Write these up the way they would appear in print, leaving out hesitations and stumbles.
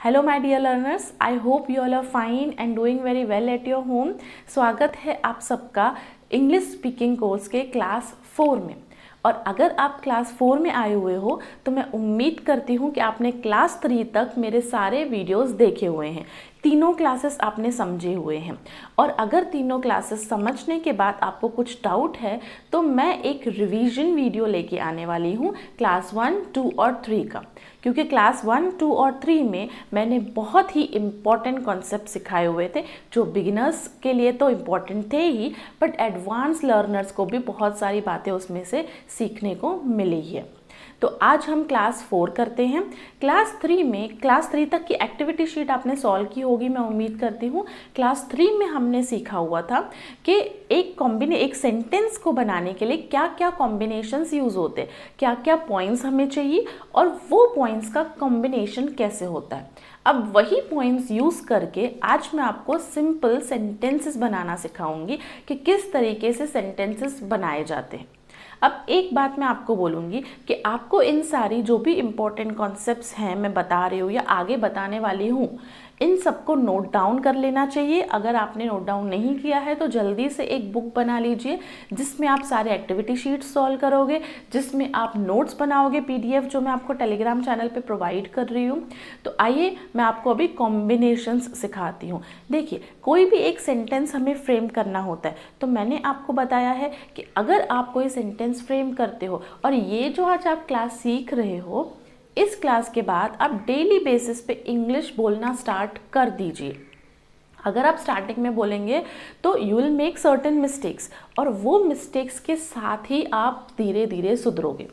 Hello my dear learners, I hope you all are fine and doing very well at your home. स्वागत है आप सबका English speaking course के class 4 में। और अगर आप क्लास 4 में आए हुए हो तो मैं उम्मीद करती हूँ कि आपने क्लास 3 तक मेरे सारे वीडियोस देखे हुए हैं, तीनों क्लासेस आपने समझे हुए हैं। और अगर तीनों क्लासेस समझने के बाद आपको कुछ डाउट है तो मैं एक रिवीजन वीडियो लेके आने वाली हूँ क्लास 1, 2 और 3 का, क्योंकि क्लास 1, 2 और 3 में मैंने बहुत ही इम्पॉर्टेंट कॉन्सेप्ट सिखाए हुए थे जो बिगिनर्स के लिए तो इम्पॉर्टेंट थे ही, बट एडवांस लर्नर्स को भी बहुत सारी बातें उसमें से सीखने को मिली है। तो आज हम क्लास 4 करते हैं। क्लास 3 में, क्लास 3 तक की एक्टिविटी शीट आपने सॉल्व की होगी मैं उम्मीद करती हूँ। क्लास 3 में हमने सीखा हुआ था कि एक सेंटेंस को बनाने के लिए क्या क्या कॉम्बिनेशंस यूज़ होते हैं, क्या क्या पॉइंट्स हमें चाहिए और वो पॉइंट्स का कॉम्बिनेशन कैसे होता है। अब वही पॉइंट्स यूज़ करके आज मैं आपको सिंपल सेंटेंसेस बनाना सिखाऊंगी कि किस तरीके से सेंटेंसेस बनाए जाते हैं। अब एक बात मैं आपको बोलूँगी कि आपको इन सारी जो भी इम्पोर्टेंट कॉन्सेप्ट्स हैं मैं बता रही हूँ या आगे बताने वाली हूँ, इन सबको नोट डाउन कर लेना चाहिए। अगर आपने नोट डाउन नहीं किया है तो जल्दी से एक बुक बना लीजिए जिसमें आप सारे एक्टिविटी शीट्स सॉल्व करोगे, जिसमें आप नोट्स बनाओगे, PDF जो मैं आपको टेलीग्राम चैनल पे प्रोवाइड कर रही हूँ। तो आइए मैं आपको अभी कॉम्बिनेशंस सिखाती हूँ। देखिए, कोई भी एक सेंटेंस हमें फ्रेम करना होता है तो मैंने आपको बताया है कि अगर आप कोई सेंटेंस फ्रेम करते हो और ये जो आज आप क्लास सीख रहे हो, इस क्लास के बाद आप डेली बेसिस पे इंग्लिश बोलना स्टार्ट कर दीजिए। अगर आप स्टार्टिंग में बोलेंगे तो you will make certain mistakes और वो मिस्टेक्स के साथ ही आप धीरे धीरे सुधरोगे।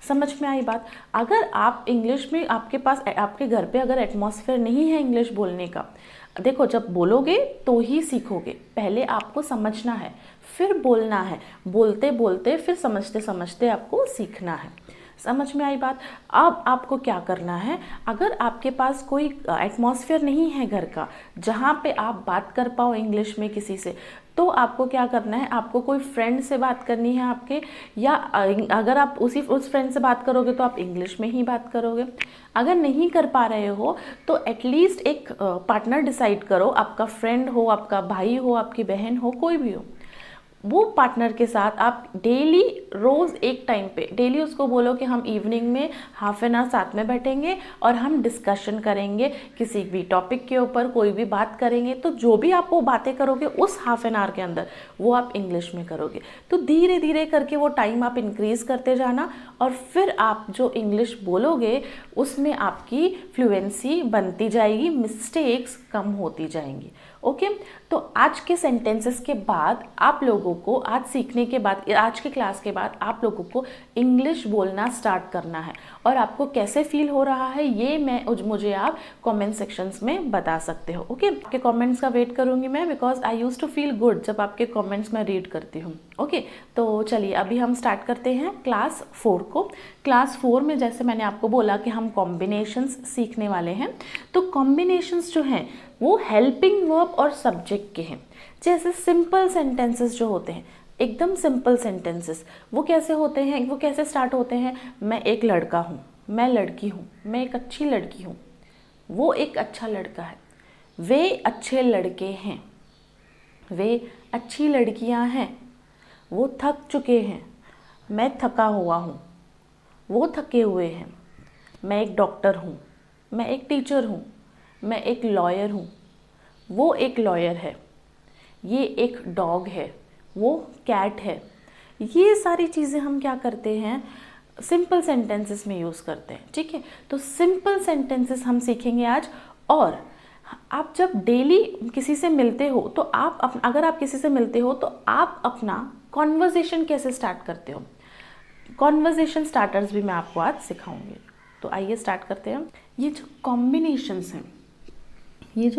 समझ में आई बात? अगर आप इंग्लिश में, आपके पास, आपके घर पे अगर एटमॉस्फेयर नहीं है इंग्लिश बोलने का, देखो जब बोलोगे तो ही सीखोगे। पहले आपको समझना है, फिर बोलना है, बोलते बोलते फिर समझते समझते आपको सीखना है। समझ में आई बात? अब आपको क्या करना है, अगर आपके पास कोई एटमॉस्फेयर नहीं है घर का जहाँ पे आप बात कर पाओ इंग्लिश में किसी से, तो आपको क्या करना है, आपको कोई फ्रेंड से बात करनी है आपके, या अगर आप उस फ्रेंड से बात करोगे तो आप इंग्लिश में ही बात करोगे। अगर नहीं कर पा रहे हो तो एटलीस्ट एक पार्टनर डिसाइड करो, आपका फ्रेंड हो, आपका भाई हो, आपकी बहन हो, कोई भी हो, वो पार्टनर के साथ आप डेली, रोज़ एक टाइम पे डेली उसको बोलो कि हम इवनिंग में हाफ एन आवर साथ में बैठेंगे और हम डिस्कशन करेंगे किसी भी टॉपिक के ऊपर, कोई भी बात करेंगे। तो जो भी आप वो बातें करोगे उस हाफ एन आवर के अंदर वो आप इंग्लिश में करोगे। तो धीरे धीरे करके वो टाइम आप इंक्रीज़ करते जाना और फिर आप जो इंग्लिश बोलोगे उसमें आपकी फ्लुएंसी बनती जाएगी, मिस्टेक्स कम होती जाएंगी। ओके, तो आज के सेंटेंसेस के बाद आप लोगों को, आज सीखने के बाद, आज के क्लास के बाद आप लोगों को इंग्लिश बोलना स्टार्ट करना है। और आपको कैसे फील हो रहा है ये मुझे आप कमेंट सेक्शंस में बता सकते हो। ओके, आपके कमेंट्स का वेट करूंगी मैं, because I used to feel good जब आपके कमेंट्स मैं रीड करती हूँ। ओके, तो चलिए अभी हम स्टार्ट करते हैं क्लास 4 को। क्लास 4 में जैसे मैंने आपको बोला कि हम कॉम्बिनेशंस सीखने वाले हैं, तो कॉम्बिनेशंस जो हैं वो हेल्पिंग वर्ब और सब्जेक्ट के हैं। जैसे सिंपल सेंटेंसेस जो होते हैं, एकदम सिंपल सेंटेंसेस, वो कैसे होते हैं, वो कैसे स्टार्ट होते हैं? मैं एक लड़का हूँ, मैं लड़की हूँ, मैं एक अच्छी लड़की हूँ, वो एक अच्छा लड़का है, वे अच्छे लड़के हैं, वे अच्छी लड़कियाँ हैं, वो थक चुके हैं, मैं थका हुआ हूँ, वो थके हुए हैं, मैं एक डॉक्टर हूँ, मैं एक टीचर हूँ, मैं एक लॉयर हूँ, वो एक लॉयर है, ये एक डॉग है, वो कैट है। ये सारी चीज़ें हम क्या करते हैं, सिंपल सेंटेंसेस में यूज़ करते हैं। ठीक है, तो सिंपल सेंटेंसेस हम सीखेंगे आज। और आप जब डेली किसी से मिलते हो तो अगर आप किसी से मिलते हो तो आप अपना कॉन्वर्जेशन कैसे स्टार्ट करते हो, कॉन्वर्जेशन स्टार्टर्स भी मैं आपको आज सिखाऊंगी। तो आइए स्टार्ट करते हैं। ये जो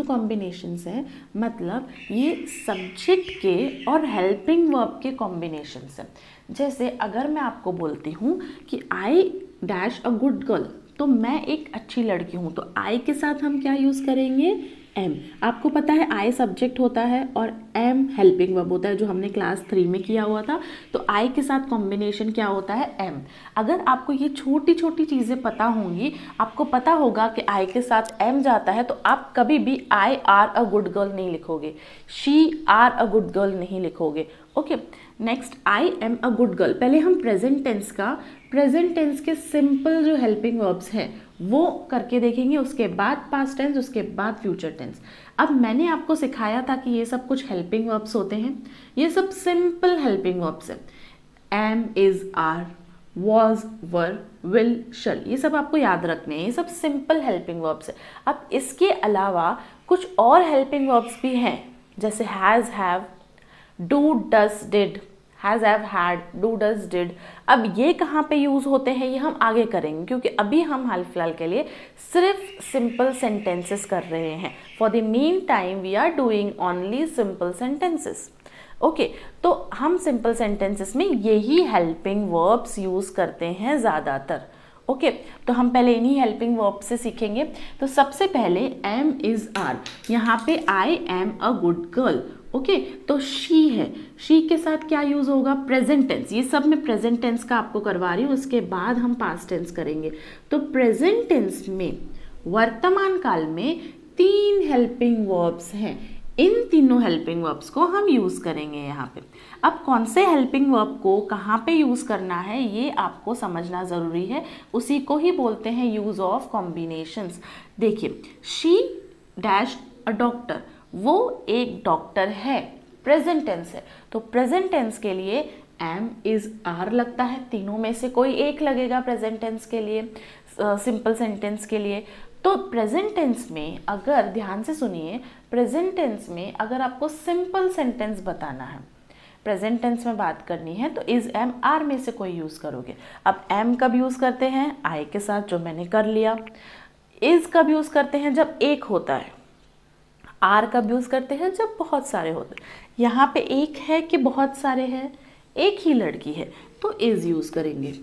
कॉम्बिनेशंस हैं, मतलब ये सब्जेक्ट के और हेल्पिंग वर्ब के कॉम्बिनेशंस हैं। जैसे अगर मैं आपको बोलती हूँ कि I dash a good girl, तो मैं एक अच्छी लड़की हूँ, तो आई के साथ हम क्या यूज़ करेंगे? एम। आपको पता है आई सब्जेक्ट होता है और एम हेल्पिंग वर्ब होता है, जो हमने क्लास 3 में किया हुआ था। तो आई के साथ कॉम्बिनेशन क्या होता है, एम। अगर आपको ये छोटी छोटी चीज़ें पता होंगी, आपको पता होगा कि आई के साथ एम जाता है, तो आप कभी भी I are a good girl नहीं लिखोगे, she are a good girl नहीं लिखोगे। Okay, next I am a good girl. पहले हम प्रेजेंट टेंस के सिंपल जो हेल्पिंग वर्ब्स हैं वो करके देखेंगे, उसके बाद पास्ट टेंस, उसके बाद फ्यूचर टेंस। अब मैंने आपको सिखाया था कि ये सब कुछ हेल्पिंग वर्ब्स होते हैं, ये सब सिंपल हेल्पिंग वर्ब्स हैं। Am, is, are, was, were, will, shall, ये सब आपको याद रखने हैं, ये सब सिंपल हेल्पिंग वर्ब्स है। अब इसके अलावा कुछ और हेल्पिंग वर्ब्स भी हैं, जैसे has, have, do, does, did, has, have, had, do, does, did. अब ये कहाँ पे यूज़ होते हैं ये हम आगे करेंगे, क्योंकि अभी हम हाल फिलहाल के लिए सिर्फ सिंपल सेंटेंसेस कर रहे हैं। For the mean time we are doing only simple sentences. Okay, तो हम सिंपल सेंटेंसेस में यही हेल्पिंग वर्ब्स यूज़ करते हैं ज़्यादातर। ओके, तो हम पहले इन्हीं हेल्पिंग वर्ब से सीखेंगे। तो सबसे पहले एम, इज, आर, यहाँ पे आई am a good girl. Okay, तो शी है, शी के साथ क्या यूज होगा, प्रेजेंट टेंस। ये सब मैं प्रेजेंट टेंस का आपको करवा रही हूँ, उसके बाद हम पास्ट टेंस करेंगे। तो प्रेजेंट टेंस में वर्तमान काल में 3 हेल्पिंग वर्ब्स हैं, इन तीनों हेल्पिंग वर्ब्स को हम यूज करेंगे यहाँ पे। अब कौन से हेल्पिंग वर्ब को कहाँ पे यूज करना है ये आपको समझना जरूरी है, उसी को ही बोलते हैं यूज ऑफ कॉम्बिनेशंस। देखिए, शी डैश अ डॉक्टर, वो एक डॉक्टर है, प्रेजेंट टेंस है, तो प्रेजेंट टेंस के लिए एम, इज, आर लगता है, तीनों में से कोई एक लगेगा प्रेजेंट टेंस के लिए, सिंपल सेंटेंस के लिए। तो प्रेजेंट टेंस में अगर ध्यान से सुनिए, प्रेजेंट टेंस में अगर आपको सिंपल सेंटेंस बताना है, प्रेजेंट टेंस में बात करनी है, तो इज, एम, आर में से कोई यूज करोगे। अब एम कब यूज करते हैं, आई के साथ, जो मैंने कर लिया। इज कब यूज करते हैं, जब एक होता है। आर कब यूज करते हैं, जब बहुत सारे होते हैं। यहाँ पे एक है कि बहुत सारे हैं, एक ही लड़की है, तो इज यूज करेंगे।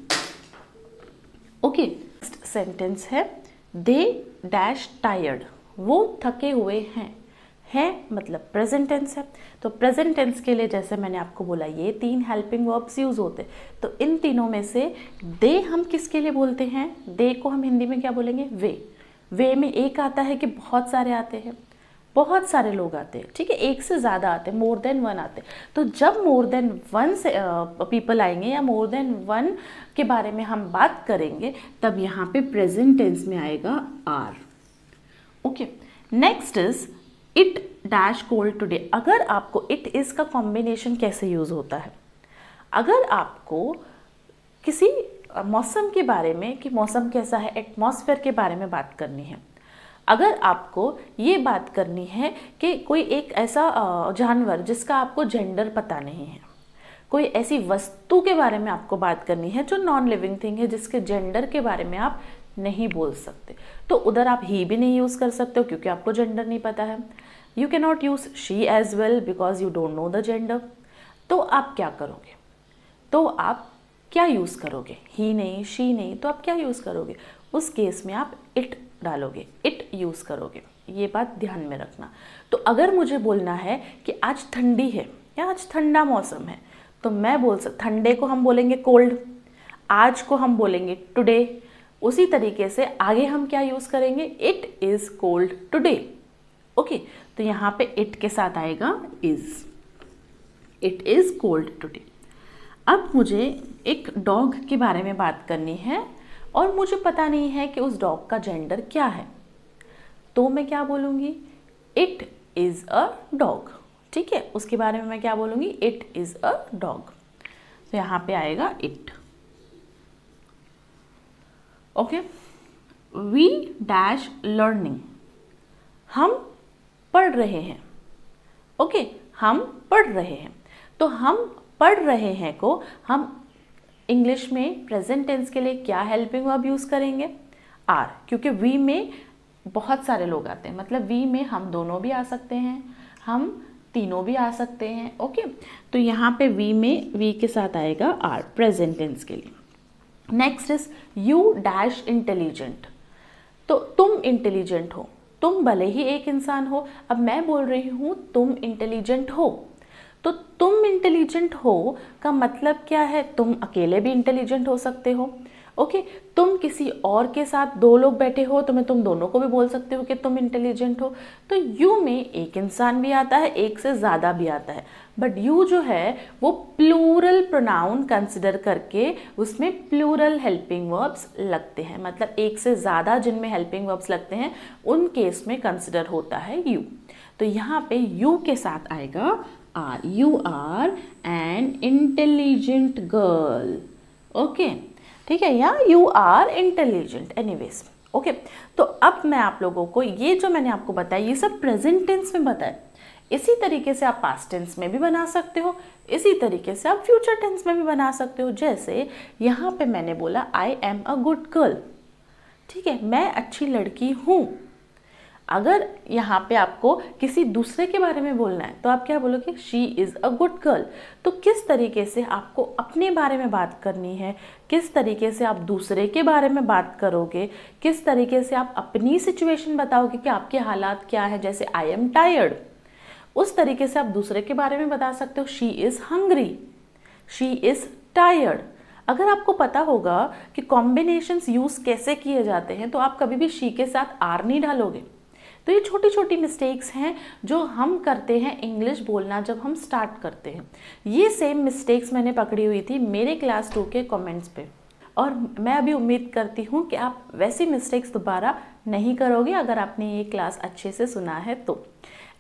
ओके, नेक्स्ट सेंटेंस है दे डैश टायर्ड, वो थके हुए हैं, है मतलब प्रेजेंट टेंस है। तो प्रेजेंट टेंस के लिए जैसे मैंने आपको बोला ये 3 हेल्पिंग वर्ब्स यूज होते हैं। तो इन तीनों में से दे हम किसके लिए बोलते हैं, दे को हम हिंदी में क्या बोलेंगे, वे में एक आता है कि बहुत सारे आते हैं, बहुत सारे लोग आते हैं, ठीक है, एक से ज़्यादा आते हैं, मोर देन 1 आते हैं। तो जब मोर देन 1 से पीपल आएंगे या मोर देन 1 के बारे में हम बात करेंगे, तब यहाँ पे प्रेजेंट टेंस में आएगा are. Okay, next is it dash cold today. अगर आपको इट इज का कॉम्बिनेशन कैसे यूज होता है, अगर आपको किसी मौसम के बारे में कि मौसम कैसा है, एटमॉस्फेयर के बारे में बात करनी है, अगर आपको ये बात करनी है कि कोई एक ऐसा जानवर जिसका आपको जेंडर पता नहीं है, कोई ऐसी वस्तु के बारे में आपको बात करनी है जो नॉन लिविंग थिंग है, जिसके जेंडर के बारे में आप नहीं बोल सकते, तो उधर आप ही भी नहीं यूज़ कर सकते हो क्योंकि आपको जेंडर नहीं पता है। You can not use she as well because you don't know the gender. तो आप क्या करोगे, तो आप क्या यूज़ करोगे, ही नहीं, शी नहीं, तो आप क्या यूज़ करोगे, उस केस में आप इट डालोगे, इट यूज़ करोगे। ये बात ध्यान में रखना। तो अगर मुझे बोलना है कि आज ठंडी है या आज ठंडा मौसम है, तो मैं बोल सकता, ठंडे को हम बोलेंगे कोल्ड, आज को हम बोलेंगे टुडे। उसी तरीके से आगे हम क्या यूज़ करेंगे, it is cold today. Okay, तो यहाँ पे इट के साथ आएगा is, it is cold today. अब मुझे एक डॉग के बारे में बात करनी है और मुझे पता नहीं है कि उस डॉग का जेंडर क्या है, तो मैं क्या बोलूँगी, इट इज़ अ डॉग। ठीक है, उसके बारे में मैं क्या बोलूँगी, इट इज़ अ डॉग। तो यहाँ पे आएगा it. Okay, we dash learning, हम पढ़ रहे हैं। ओके, हम पढ़ रहे हैं, तो हम पढ़ रहे हैं को हम इंग्लिश में प्रेजेंट टेंस के लिए क्या हेल्पिंग वर्ब यूज़ करेंगे, आर, क्योंकि वी में बहुत सारे लोग आते हैं, मतलब वी में हम दोनों भी आ सकते हैं, हम तीनों भी आ सकते हैं। ओके, तो यहाँ पे वी में वी के साथ आएगा आर प्रेजेंट टेंस के लिए। Next is you dash intelligent, तो तुम इंटेलिजेंट हो, तुम भले ही एक इंसान हो, अब मैं बोल रही हूँ तुम इंटेलिजेंट हो, तो तुम इंटेलिजेंट हो का मतलब क्या है, तुम अकेले भी इंटेलिजेंट हो सकते हो। ओके, तुम किसी और के साथ दो लोग बैठे हो तो मैं तुम दोनों को भी बोल सकते हो कि तुम इंटेलिजेंट हो। तो यू में एक इंसान भी आता है, एक से ज़्यादा भी आता है, बट यू जो है वो प्लूरल प्रोनाउन कंसिडर करके उसमें प्लूरल हेल्पिंग वर्ब्स लगते हैं, मतलब एक से ज़्यादा जिनमें हेल्पिंग वर्ब्स लगते हैं उन केस में कंसिडर होता है यू। तो यहाँ पे यू के साथ आएगा are, you are an intelligent girl. Okay, ठीक है, या you are intelligent anyways. Okay, तो अब मैं आप लोगों को ये जो मैंने आपको बताया ये सब प्रेजेंट टेंस में बताया, इसी तरीके से आप पास्ट टेंस में भी बना सकते हो, इसी तरीके से आप फ्यूचर टेंस में भी बना सकते हो। जैसे यहाँ पे मैंने बोला आई एम अ गुड गर्ल, ठीक है, मैं अच्छी लड़की हूँ। अगर यहाँ पे आपको किसी दूसरे के बारे में बोलना है तो आप क्या बोलोगे, she is a good girl. तो किस तरीके से आपको अपने बारे में बात करनी है, किस तरीके से आप दूसरे के बारे में बात करोगे, किस तरीके से आप अपनी सिचुएशन बताओगे कि आपके हालात क्या है। जैसे आई एम टायर्ड, उस तरीके से आप दूसरे के बारे में बता सकते हो, she is hungry, she is tired. अगर आपको पता होगा कि कॉम्बिनेशंस यूज़ कैसे किए जाते हैं तो आप कभी भी शी के साथ आर नहीं डालोगे। तो ये छोटी छोटी मिस्टेक्स हैं जो हम करते हैं इंग्लिश बोलना जब हम स्टार्ट करते हैं। ये सेम मिस्टेक्स मैंने पकड़ी हुई थी मेरे क्लास 2 के कमेंट्स पे, और मैं अभी उम्मीद करती हूँ कि आप वैसी मिस्टेक्स दोबारा नहीं करोगे अगर आपने ये क्लास अच्छे से सुना है तो।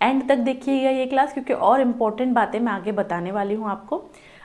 एंड तक देखिएगा ये क्लास, क्योंकि और इम्पोर्टेंट बातें मैं आगे बताने वाली हूँ आपको।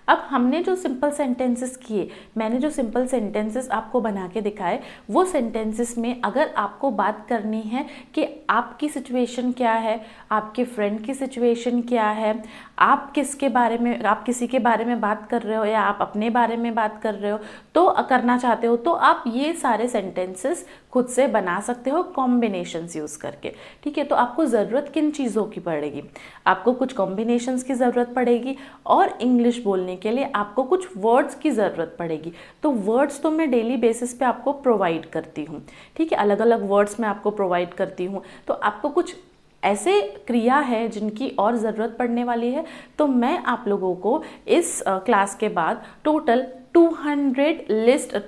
अब हमने जो सिंपल सेंटेंसेस किए, मैंने जो सिंपल सेंटेंसेस आपको बना के दिखाए, वो सेंटेंसेस में अगर आपको बात करनी है कि आपकी सिचुएशन क्या है, आपके फ्रेंड की सिचुएशन क्या है, आप किसके बारे में, आप किसी के बारे में बात कर रहे हो या आप अपने बारे में बात कर रहे हो तो करना चाहते हो, तो आप ये सारे सेंटेंसेस खुद से बना सकते हो कॉम्बिनेशंस यूज़ करके। ठीक है, तो आपको ज़रूरत किन चीज़ों की पड़ेगी, आपको कुछ कॉम्बिनेशंस की ज़रूरत पड़ेगी और इंग्लिश बोलने के लिए आपको कुछ वर्ड्स की ज़रूरत पड़ेगी। तो वर्ड्स तो मैं डेली बेसिस पे आपको प्रोवाइड करती हूँ, ठीक है, अलग अलग वर्ड्स मैं आपको प्रोवाइड करती हूँ। तो आपको कुछ ऐसे क्रिया है जिनकी और ज़रूरत पड़ने वाली है, तो मैं आप लोगों को इस क्लास के बाद टोटल 200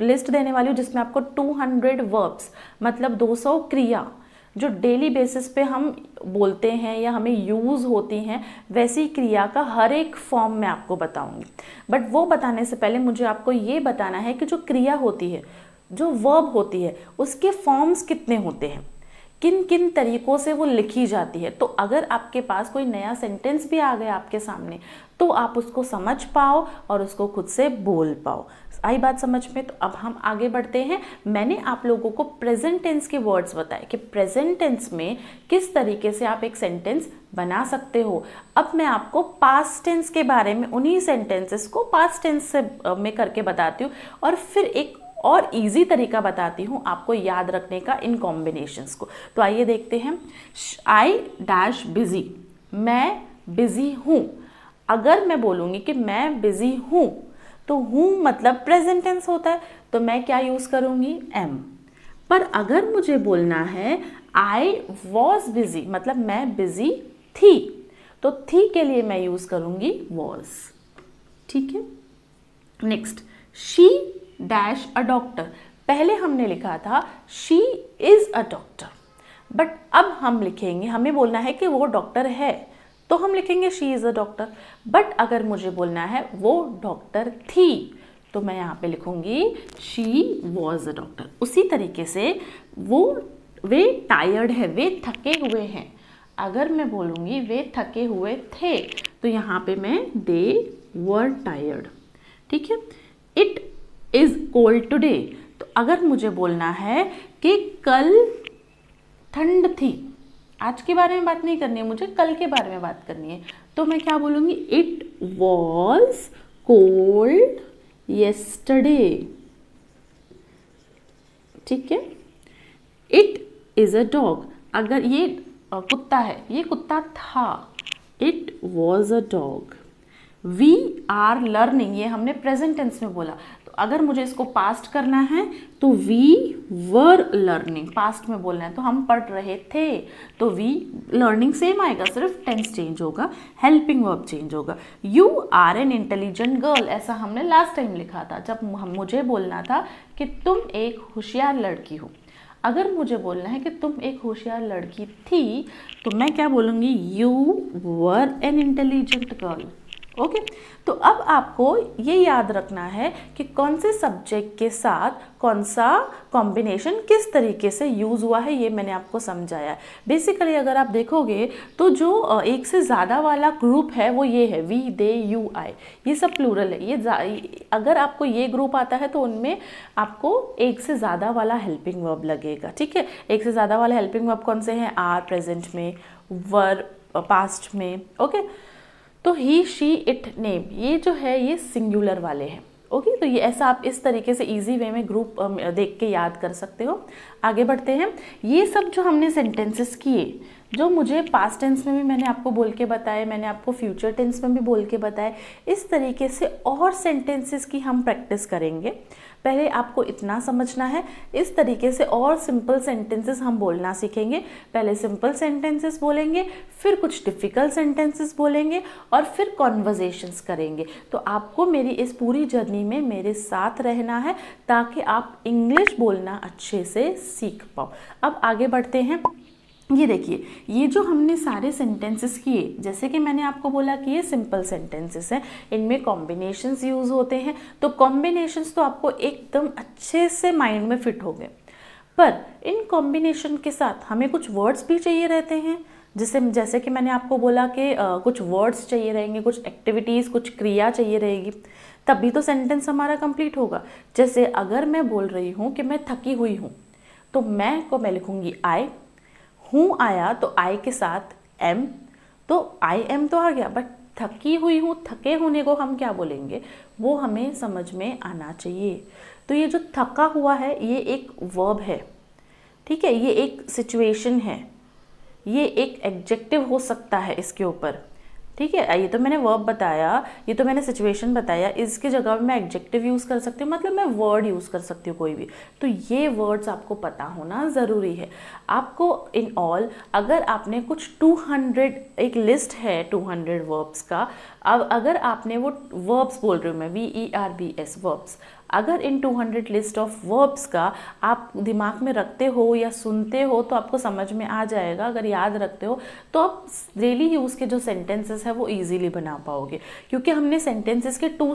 लिस्ट देने वाली हूँ, जिसमें आपको 200 वर्ब्स मतलब 200 क्रिया जो डेली बेसिस पे हम बोलते हैं या हमें यूज़ होती हैं, वैसी क्रिया का हर एक फॉर्म मैं आपको बताऊंगी। बट वो बताने से पहले मुझे आपको ये बताना है कि जो क्रिया होती है, जो वर्ब होती है, उसके फॉर्म्स कितने होते हैं, किन किन तरीक़ों से वो लिखी जाती है। तो अगर आपके पास कोई नया सेंटेंस भी आ गया आपके सामने तो आप उसको समझ पाओ और उसको खुद से बोल पाओ। आई बात समझ में? तो अब हम आगे बढ़ते हैं। मैंने आप लोगों को प्रेजेंट टेंस के वर्ड्स बताए कि प्रेजेंट टेंस में किस तरीके से आप एक सेंटेंस बना सकते हो। अब मैं आपको पास्ट टेंस के बारे में, उन्हीं सेंटेंसेस को पास्ट टेंस से में करके बताती हूँ और फिर एक और इजी तरीका बताती हूँ आपको याद रखने का इन कॉम्बिनेशंस को। तो आइए देखते हैं। आई डैश बिजी, मैं बिजी हूँ। अगर मैं बोलूँगी कि मैं बिजी हूँ तो हूँ मतलब प्रेजेंट टेंस होता है, तो मैं क्या यूज़ करूँगी, एम। पर अगर मुझे बोलना है आई वॉज बिजी मतलब मैं बिजी थी, तो थी के लिए मैं यूज़ करूँगी वॉज। ठीक है, next, she dash a doctor. पहले हमने लिखा था she is a doctor, but अब हम लिखेंगे, हमें बोलना है कि वो डॉक्टर है तो हम लिखेंगे she is a doctor. But अगर मुझे बोलना है वो डॉक्टर थी तो मैं यहाँ पे लिखूंगी शी वॉज अ डॉक्टर। उसी तरीके से वे टायर्ड है, वे थके हुए हैं। अगर मैं बोलूँगी वे थके हुए थे तो यहाँ पे मैं दे वर टायर्ड। ठीक है, इट इज़ कोल्ड टुडे, तो अगर मुझे बोलना है कि कल ठंड थी, आज के बारे में बात नहीं करनी है, मुझे कल के बारे में बात करनी है, तो मैं क्या बोलूँगी, इट वॉज कोल्ड येस्टरडे। ठीक है, इट इज़ अ डॉग, अगर ये कुत्ता है, ये कुत्ता था, it was a dog. We are learning, ये हमने प्रेजेंट टेंस में बोला, तो अगर मुझे इसको पास्ट करना है तो वी वर लर्निंग, पास्ट में बोलना है तो हम पढ़ रहे थे, तो वी लर्निंग सेम आएगा, सिर्फ टेंस चेंज होगा, हेल्पिंग वर्ब चेंज होगा। You are an intelligent girl, ऐसा हमने लास्ट टाइम लिखा था जब मुझे बोलना था कि तुम एक होशियार लड़की हो। अगर मुझे बोलना है कि तुम एक होशियार लड़की थी तो मैं क्या बोलूँगी, you were N intelligent girl. Okay, तो अब आपको ये याद रखना है कि कौन से सब्जेक्ट के साथ कौन सा कॉम्बिनेशन किस तरीके से यूज़ हुआ है, ये मैंने आपको समझाया। बेसिकली अगर आप देखोगे तो जो एक से ज़्यादा वाला ग्रुप है वो ये है, वी दे यू आई, ये सब प्लूरल है। ये अगर आपको ये ग्रुप आता है तो उनमें आपको एक से ज़्यादा वाला हेल्पिंग वर्ब लगेगा। ठीक है, एक से ज़्यादा वाला हेल्पिंग वर्ब कौन से हैं, आर प्रेजेंट में, वर पास्ट में। ओके, तो ही शी इट नेम, ये जो है ये सिंगुलर वाले हैं। ओके, तो ये ऐसा आप इस तरीके से इजी वे में ग्रुप देख के याद कर सकते हो। आगे बढ़ते हैं। ये सब जो हमने सेंटेंसेस किए, जो मुझे पास्ट टेंस में भी मैंने आपको बोल के बताए, मैंने आपको फ्यूचर टेंस में भी बोल के बताए, इस तरीके से और सेंटेंसेस की हम प्रैक्टिस करेंगे। पहले आपको इतना समझना है, इस तरीके से और सिंपल सेंटेंसेस हम बोलना सीखेंगे। पहले सिंपल सेंटेंसेस बोलेंगे, फिर कुछ डिफ़िकल्ट सेंटेंसेस बोलेंगे और फिर कॉन्वर्जेशंस करेंगे। तो आपको मेरी इस पूरी जर्नी में मेरे साथ रहना है ताकि आप इंग्लिश बोलना अच्छे से सीख पाओ। अब आगे बढ़ते हैं। ये देखिए, ये जो हमने सारे सेंटेंसेस किए, जैसे कि मैंने आपको बोला कि ये सिंपल सेंटेंसेस हैं, इनमें कॉम्बिनेशंस यूज़ होते हैं, तो कॉम्बिनेशंस तो आपको एकदम अच्छे से माइंड में फिट हो गए। पर इन कॉम्बिनेशन के साथ हमें कुछ वर्ड्स भी चाहिए रहते हैं, जैसे कि मैंने आपको बोला कि कुछ वर्ड्स चाहिए रहेंगे, कुछ एक्टिविटीज़, कुछ क्रिया चाहिए रहेगी, तभी तो सेंटेंस हमारा कंप्लीट होगा। जैसे अगर मैं बोल रही हूँ कि मैं थकी हुई हूँ, तो मैं लिखूँगी आई, हूँ आया तो आई के साथ एम, तो आई एम तो आ गया, बट थकी हुई हूँ, थके होने को हम क्या बोलेंगे, वो हमें समझ में आना चाहिए। तो ये जो थका हुआ है ये एक वर्ब है, ठीक है, ये एक सिचुएशन है, ये एक एडजेक्टिव हो सकता है इसके ऊपर। ठीक है, ये तो मैंने वर्ब बताया, ये तो मैंने सिचुएशन बताया, इसकी जगह मैं एडजेक्टिव यूज़ कर सकती हूँ, मतलब मैं वर्ड यूज़ कर सकती हूँ कोई भी। तो ये वर्ड्स आपको पता होना ज़रूरी है। आपको इन ऑल, अगर आपने कुछ 200, एक लिस्ट है 200 वर्ब्स का, अब अगर आपने वो वर्ब्स बोल रही हूँ मैं, VERBS वर्ब्स, अगर इन 200 लिस्ट ऑफ वर्ब्स का आप दिमाग में रखते हो या सुनते हो तो आपको समझ में आ जाएगा। अगर याद रखते हो तो आप डेली यूज़ के जो सेंटेंसेस है वो इजीली बना पाओगे, क्योंकि हमने सेंटेंसेस के 2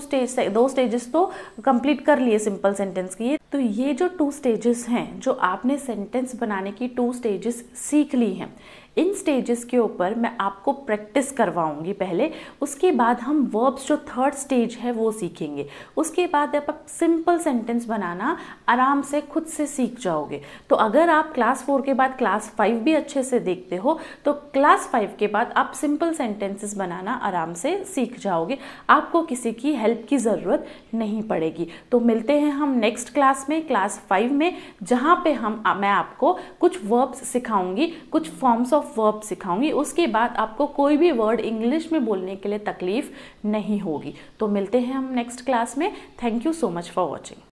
स्टेजेस तो कंप्लीट कर लिए सिंपल सेंटेंस की। तो ये जो 2 स्टेजेस हैं, जो आपने सेंटेंस बनाने की 2 स्टेजेस सीख ली हैं, इन स्टेजेस के ऊपर मैं आपको प्रैक्टिस करवाऊंगी पहले, उसके बाद हम वर्ब्स जो 3rd स्टेज है वो सीखेंगे। उसके बाद आप सिंपल सेंटेंस बनाना आराम से खुद से सीख जाओगे। तो अगर आप क्लास 4 के बाद क्लास 5 भी अच्छे से देखते हो तो क्लास 5 के बाद आप सिंपल सेंटेंसेस बनाना आराम से सीख जाओगे, आपको किसी की हेल्प की ज़रूरत नहीं पड़ेगी। तो मिलते हैं हम नेक्स्ट क्लास में, क्लास 5 में, जहाँ पे मैं आपको कुछ वर्ब्स सिखाऊंगी, कुछ फॉर्म्स ऑफ वर्ब सिखाऊंगी। उसके बाद आपको कोई भी वर्ड इंग्लिश में बोलने के लिए तकलीफ नहीं होगी। तो मिलते हैं हम नेक्स्ट क्लास में। Thank you so much for watching.